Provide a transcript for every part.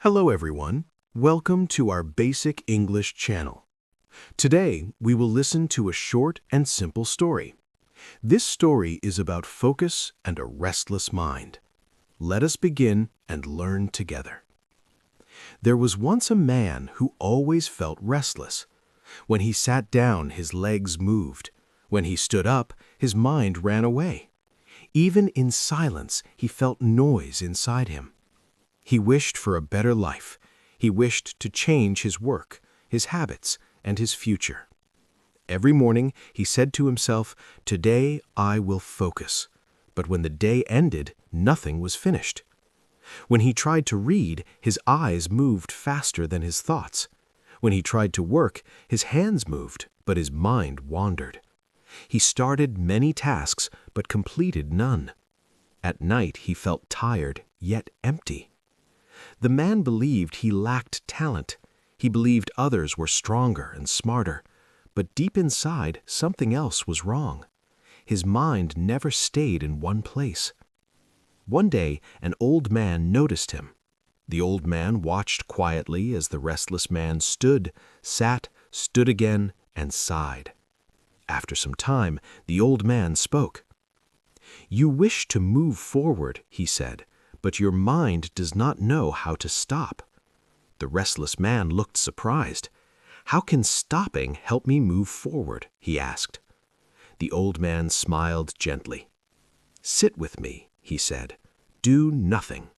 Hello everyone. Welcome to our Basic English channel. Today, we will listen to a short and simple story. This story is about focus and a restless mind. Let us begin and learn together. There was once a man who always felt restless. When he sat down, his legs moved. When he stood up, his mind ran away. Even in silence, he felt noise inside him. He wished for a better life. He wished to change his work, his habits, and his future. Every morning, he said to himself, "Today I will focus." But when the day ended, nothing was finished. When he tried to read, his eyes moved faster than his thoughts. When he tried to work, his hands moved, but his mind wandered. He started many tasks, but completed none. At night, he felt tired, yet empty. The man believed he lacked talent. He believed others were stronger and smarter. But deep inside, something else was wrong. His mind never stayed in one place. One day, an old man noticed him. The old man watched quietly as the restless man stood, sat, stood again, and sighed. After some time, the old man spoke. "You wish to move forward," he said, "but your mind does not know how to stop." The restless man looked surprised. "How can stopping help me move forward?" he asked. The old man smiled gently. "Sit with me," he said. "Do nothing."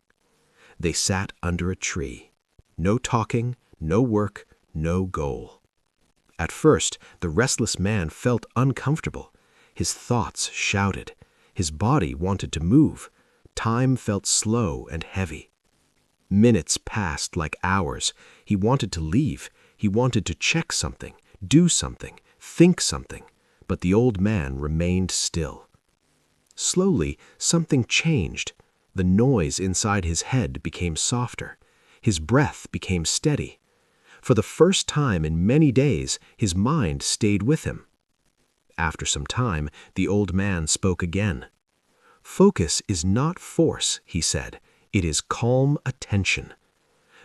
They sat under a tree. No talking, no work, no goal. At first, the restless man felt uncomfortable. His thoughts shouted. His body wanted to move. Time felt slow and heavy. Minutes passed like hours. He wanted to leave. He wanted to check something, do something, think something. But the old man remained still. Slowly, something changed. The noise inside his head became softer. His breath became steady. For the first time in many days, his mind stayed with him. After some time, the old man spoke again. "Focus is not force," he said. "It is calm attention."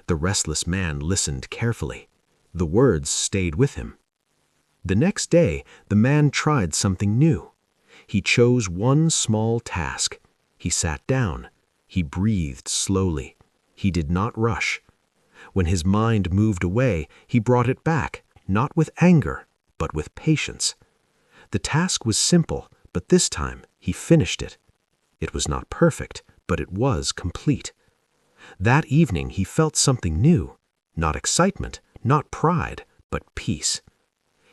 The restless man listened carefully. The words stayed with him. The next day, the man tried something new. He chose one small task. He sat down. He breathed slowly. He did not rush. When his mind moved away, he brought it back, not with anger, but with patience. The task was simple, but this time he finished it. It was not perfect, but it was complete. That evening he felt something new, not excitement, not pride, but peace.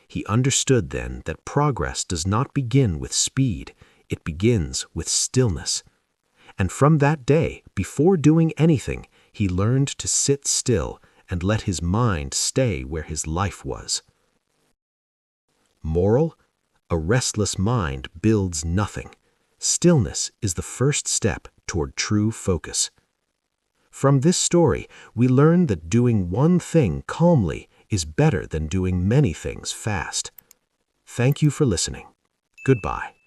He understood then that progress does not begin with speed, it begins with stillness. And from that day, before doing anything, he learned to sit still and let his mind stay where his life was. Moral: a restless mind builds nothing. Stillness is the first step toward true focus. From this story, we learn that doing one thing calmly is better than doing many things fast. Thank you for listening. Goodbye.